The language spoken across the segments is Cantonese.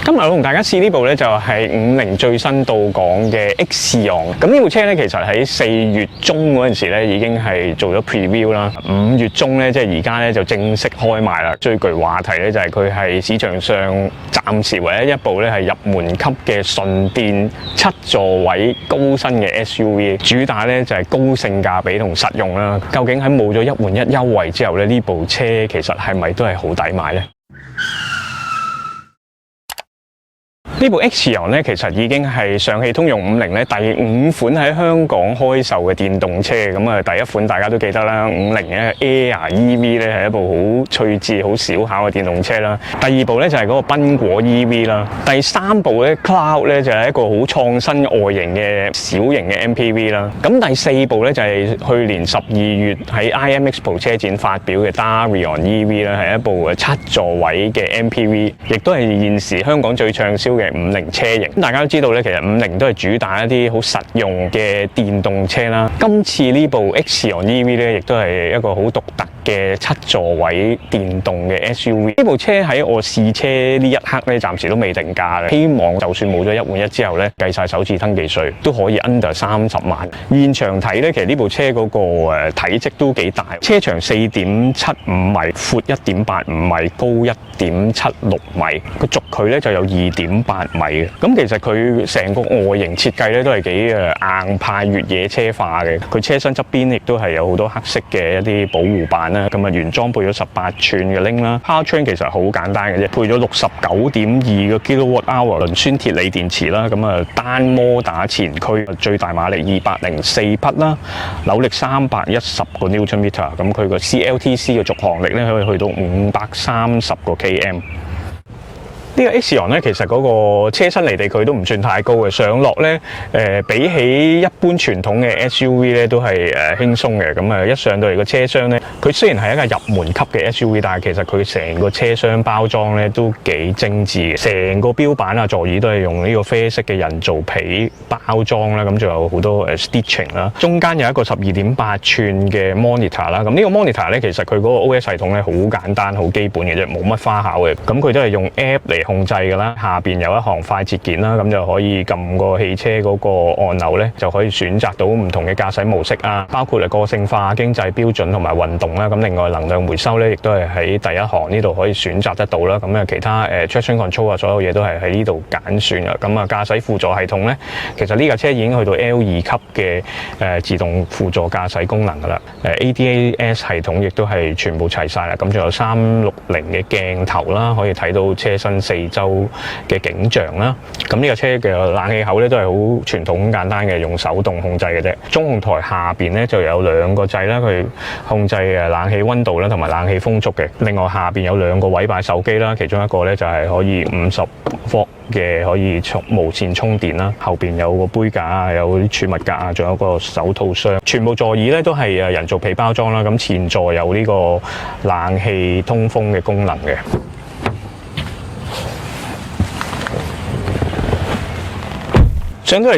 今日我同大家試呢部咧就係50最新到港嘅 Xion。咁呢部車咧其實喺4月中嗰陣時咧已經係做咗 preview 啦，5月中咧即係而家咧就正式開賣啦。最具話題咧就係佢係市場上暫時唯一一部咧係入門級嘅純電7座位高身嘅 SUV， 主打咧就係高性價比同實用啦。究竟喺冇咗1換1優惠之後咧，呢部車其實係咪都係好抵買咧？呢部 Xion 咧，其實已經係上汽通用50咧第5款喺香港開售嘅電動車。咁啊，第一款大家都記得啦，50嘅 Air EV 咧係一部好趣致、好小巧嘅電動車啦。第二部咧就係嗰個賓果 EV 啦。第三部咧 Cloud 咧就係一個好創新外形嘅小型嘅 MPV 啦。咁第四部咧就係去年12月喺 IM Expo 車展發表嘅 Darion EV 啦，係一部7座位嘅 MPV， 亦都係現時香港最暢銷嘅50車型。大家都知道咧，其實50都係主打一啲好實用嘅電動車啦。今次呢部 Xion EV 咧，亦都係一個好獨特嘅7座位電動嘅 SUV。呢部車喺我試車呢一刻咧，暫時都未定價嘅。希望就算冇咗1換1之後咧，計晒首次登記稅都可以 under 30萬。現場睇咧，其實呢部車嗰個體積都幾大，車長4.75米，闊1.85米，高1.76米，個軸距咧就有2.8米嘅。咁其實佢成個外形設計咧都係幾硬派越野車化嘅。佢車身側邊亦都係有好多黑色嘅一啲保護板啦。咁啊原裝配咗18寸嘅鈴啦。Powertrain 其實好簡單嘅啫，配咗69.2個 kWh 磷酸鐵鋰電池啦。咁啊單摩打前驅，最大馬力204匹啦，扭力310個 Nm。咁佢個 CLTC 嘅續航力咧可以去到530個 km。呢個 Xion 咧，其實嗰個車身離地距都唔算太高嘅，上落咧比起一般傳統嘅 SUV 咧都係輕鬆嘅。咁一上到嚟個車廂咧，佢雖然係一個入門級嘅 SUV， 但係其實佢成個車廂包裝咧都幾精緻嘅。成個標板啊座椅都係用呢個啡色嘅人造皮包裝啦，咁仲有好多stitching 啦。中間有一個12.8寸嘅 monitor 啦。咁呢個 monitor 咧，其實佢嗰個 OS 系統咧好簡單、好基本嘅啫，冇乜花巧嘅。咁佢都係用 app 嚟控制㗎啦，下邊有一行快捷鍵啦，咁就可以撳個汽車嗰個按鈕咧，就可以選擇到唔同嘅駕駛模式啊，包括個性化、經濟標準同埋運動啦。咁另外能量回收咧，亦都係喺第一行呢度可以選擇得到啦。咁其他traction control 啊，所有嘢都係喺呢度揀選嘅。咁駕駛輔助系統咧，其實呢架車已經去到 L2 級嘅自動輔助駕駛功能㗎啦。ADAS 系統亦都係全部齊晒啦。咁仲有360嘅鏡頭啦，可以睇到車身4周嘅景象啦。咁呢個車嘅冷氣口咧都係好傳統簡單嘅，用手動控制嘅啫。中控台下邊咧就有2個掣啦，佢控制冷氣溫度啦同埋冷氣風速嘅。另外下邊有2個位擺手機啦，其中一個咧就係可以50V嘅可以無線充電啦。後邊有個杯架啊，有啲儲物格啊，仲有個手套箱。全部座椅咧都係人造皮包裝啦。咁前座有呢個冷氣通風嘅功能嘅。上到嚟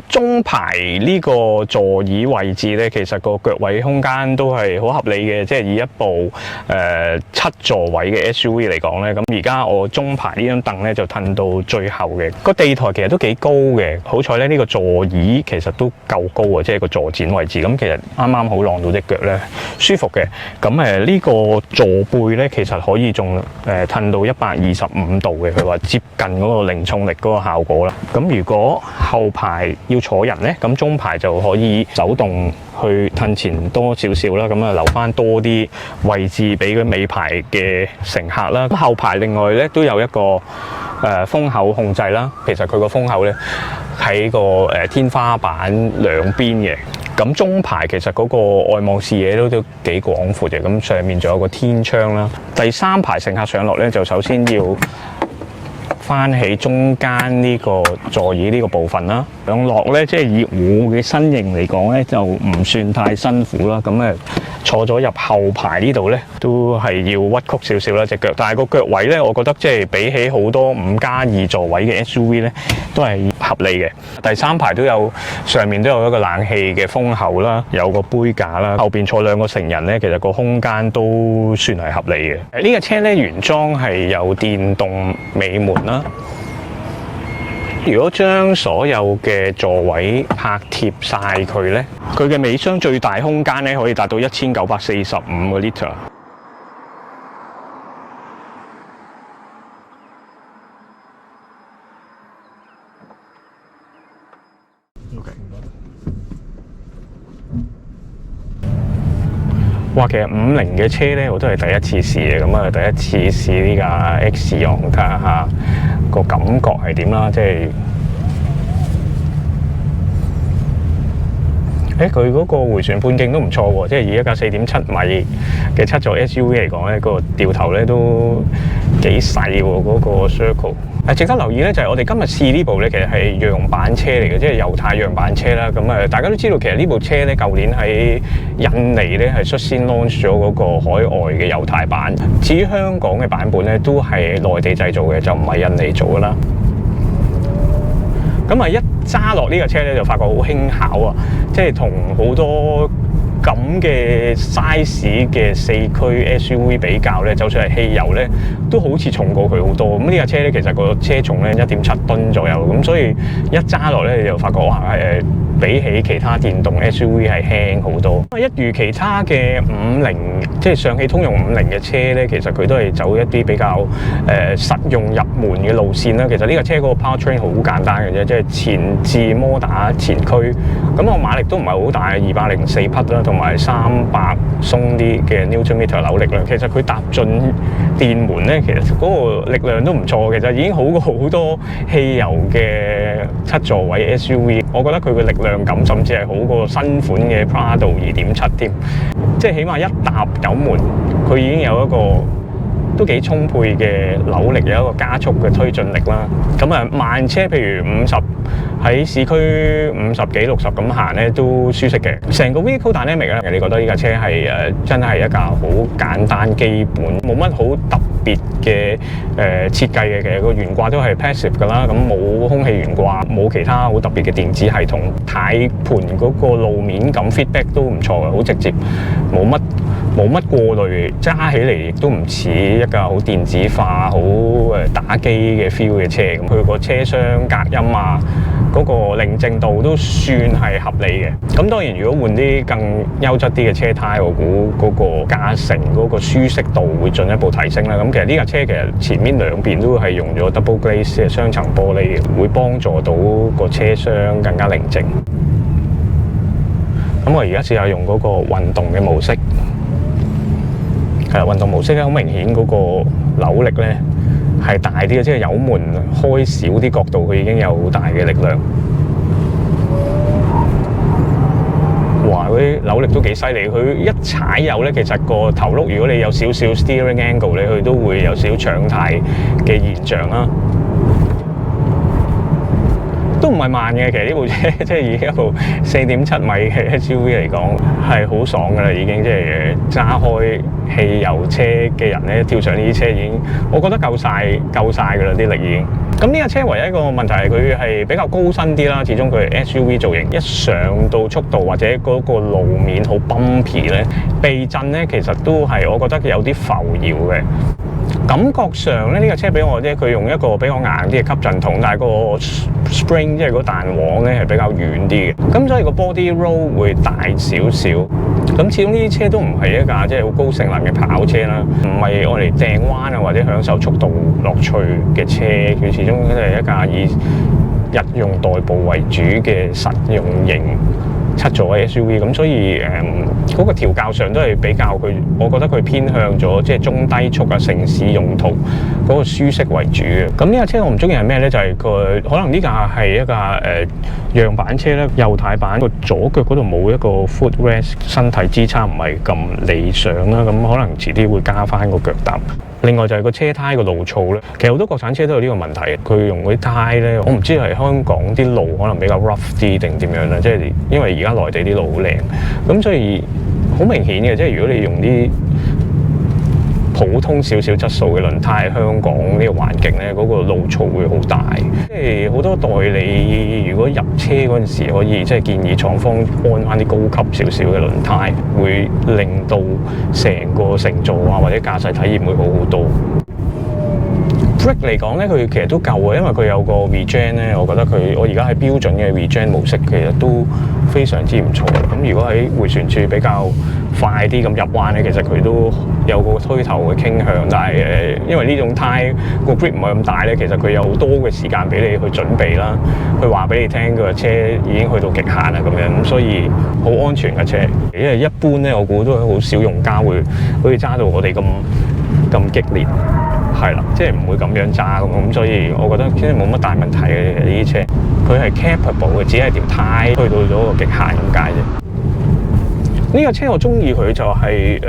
中排呢個座椅位置咧，其實個腳位空間都係好合理嘅，即係以一部7座位嘅 SUV 嚟講咧，咁而家我中排呢張凳咧就褪到最後嘅，個地台其實都幾高嘅，好彩咧呢個座椅其實都夠高啊，即係個坐墊位置，咁其實啱啱好晾到隻腳咧，舒服嘅。咁呢個座背咧其實可以仲褪到125度嘅，佢話接近嗰個零重力嗰個效果啦。咁如果後排要坐人呢，咁中排就可以手動去褪前多少少啦，咁留翻多啲位置俾佢尾排嘅乘客啦。咁後排另外呢都有一個風口控制啦，其實佢個風口呢喺個天花板兩邊嘅。咁中排其實嗰個外望視野都幾廣闊嘅，咁上面仲有個天窗啦。第3排乘客上落呢，就首先要翻起中間呢個座椅呢個部分啦，上落咧即係以我嘅身形嚟講咧就唔算太辛苦啦。咁坐咗入後排呢度咧都係要屈曲少少啦隻腳，但係個腳位咧我覺得即係比起好多5+2座位嘅 SUV 咧都係合理嘅。第3排都有上面都有一個冷氣嘅風口啦，有個杯架啦，後邊坐2個成人咧，其實個空間都算係合理嘅。呢個車咧原裝係有電動尾門啦。啦。如果將所有嘅座位拍貼晒佢咧，佢嘅尾箱最大空間咧可以達到1945個 litre。哇，其實50嘅車咧，我都係第一次試嘅，咁啊第一次試呢架 X 昂，睇下個感覺係點啦，即係。佢嗰個迴旋半徑都唔錯喎，即係以一架4.7米嘅7座 SUV 嚟講咧，個掉頭咧都幾細喎，嗰個 circle。值得留意咧，就係我哋今日試呢部咧，其實係樣板車嚟嘅，即係猶太樣板車啦。咁大家都知道，其實呢部車咧，舊年喺印尼咧係率先 launch 咗嗰個海外嘅猶太版。至於香港嘅版本咧，都係內地製造嘅，就唔係印尼做㗎啦。咁一揸落呢個車咧，就發覺好輕巧啊！即係同好多咁嘅 size 嘅4驅 SUV 比較咧，就算係汽油咧，都好似重過佢好多。咁呢架車咧，其實個車重咧1.7噸左右，咁所以一揸落咧，你就發覺哇比起其他電動 SUV 係輕好多。一如其他嘅50，即係上汽通用50嘅車咧，其實佢都係走一啲比較實用入門嘅路線啦。其實呢架車嗰個 powertrain 好簡單嘅啫，即係前置摩打前驅，咁個馬力都唔係好大，204匹啦，同埋300鬆啲嘅 Newtonmeter 扭力啦。其實佢踏進電門咧，其實嗰個力量都唔錯，其實已經好過好多汽油嘅7座位 SUV。我覺得佢嘅力量感甚至係好過新款嘅 Prado 2.7添，即係起碼一踏油門，佢已經有一個都幾充沛嘅扭力，有一個加速嘅推進力啦。咁慢車譬如50喺市區50幾60咁行咧都舒適嘅。成個 vehicle dynamic 咧，你覺得呢架車係真係一架好簡單基本，冇乜好特別嘅設計嘅。其實個懸掛都係 passive 㗎啦，咁冇空氣懸掛，冇其他好特別嘅電子系統。軚盤嗰個路面感 feedback 都唔錯嘅，好直接，冇乜過濾，揸起嚟亦都唔似一架好電子化、好打機嘅 feel 嘅車。咁佢個車廂隔音啊，嗰個寧靜度都算係合理嘅。咁當然，如果換啲更優質啲嘅車胎，我估嗰個駕乘嗰個舒適度會進一步提升啦。咁其實呢架車其實前面兩邊都係用咗 double glaze 嘅雙層玻璃，會幫助到個車廂更加寧靜。咁我而家試下用嗰個運動嘅模式。係啦，運動模式咧，好明顯嗰個扭力咧係大啲嘅，即係油門開少啲角度，佢已經有好大嘅力量。哇！嗰啲扭力都幾犀利，佢一踩油咧，其實個頭轆如果你有少少 steering angle 咧，佢都會有少少搶軚嘅現象啦。都唔係慢嘅，其實呢部車即係以一部4.7米嘅 SUV 嚟講係好爽㗎啦，已經即係揸開汽油車嘅人咧，跳上呢啲車已經，我覺得夠晒㗎啦，啲力已經。咁呢架車唯一一個問題係佢係比較高身啲啦，始終佢係 SUV 造型，一上到速度或者嗰個路面好 bumpy 咧，避震咧其實都係我覺得有啲浮搖嘅。感覺上咧，呢架車俾我啫，佢用一個比較硬啲嘅吸震筒，但係個 spring 即係個彈簧咧係比較軟啲嘅，咁所以個 body roll 會大少少。咁始終呢啲車都唔係一架即係好高性能嘅跑車啦，唔係我哋掟彎啊或者享受速度樂趣嘅車，佢始終都係一架以日用代步為主嘅實用型7座位 SUV。咁所以嗰個調校上都係比較佢，我覺得佢偏向咗即係中低速啊城市用途嗰個舒適為主嘅。咁呢架車我唔中意係咩咧？就係佢可能呢架係一架樣板車咧，右軚板個左腳嗰度冇一個 footrest 身體支撐，唔係咁理想啦。咁可能遲啲會加翻個腳踏。另外就係個車胎個路噪咧，其實好多國產車都有呢個問題。佢用嗰啲胎咧，我唔知係香港啲路可能比較 rough 啲定點樣啦。即係因為而家內地啲路好靚，咁所以好明顯嘅。即係如果你用啲普通少少質素嘅輪胎，香港呢個環境咧，嗰個路噪會好大。即係好多代理如果入車嗰陣時，可以即係建議廠方安翻啲高級少少嘅輪胎，會令到成個乘坐啊或者駕駛體驗會好好多。Brake 嚟講咧，佢其實都夠嘅，因為佢有個 Regen 咧，我覺得我而家喺標準嘅 Regen 模式其實都非常之唔錯。咁如果喺迴旋處比較快啲咁入彎咧，其實佢都有個推頭嘅傾向，但係因為呢種胎個 grip 唔係咁大咧，其實佢有好多嘅時間俾你去準備啦，去話俾你聽個車已經去到極限啦咁樣，咁所以好安全嘅車。因為一般咧，我估都好少用家會好似揸到我哋咁激烈。係啦，即係唔會咁樣揸咁，所以我覺得其實冇乜大問題嘅呢啲車，佢係 capable 嘅，只係條胎去到咗個極限咁解啫。呢個車我中意佢就係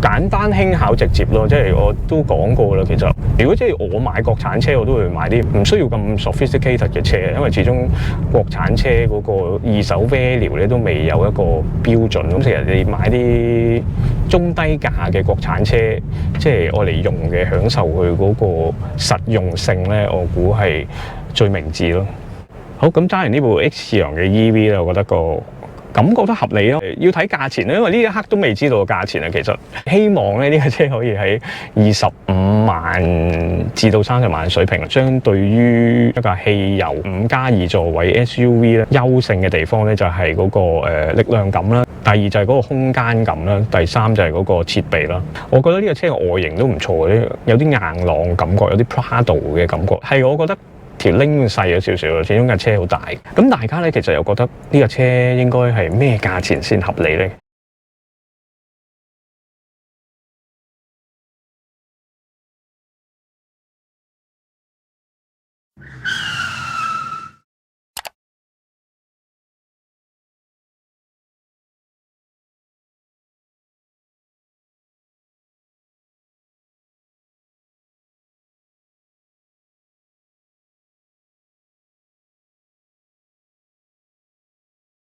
簡單輕巧直接咯，即係我都講過啦。其實如果即係我買國產車，我都會買啲唔需要咁 sophisticated 嘅車，因為始終國產車嗰個二手 value 咧都未有一個標準。咁其實你買啲中低價嘅國產車，即係我嚟用嘅，享受佢嗰個實用性咧，我估係最明智咯。好，咁揸完呢部 X 系嘅 EV 咧，我覺得個感覺都合理咯，要睇價錢啦，因為呢一刻都未知道個價錢啊。其實希望咧呢個車可以喺25萬至到30萬水平。相對於一架汽油5+2座位 SUV 咧，優勝嘅地方咧就係嗰個力量感啦，第二就係嗰個空間感啦，第三就係嗰個設備啦。我覺得呢個車嘅外形都唔錯嘅，有啲硬朗感覺，有啲 Prado 嘅感覺，係我覺得條 link 細咗少少，始終架車好大。咁大家咧其實又覺得呢架車應該係咩價錢先合理咧？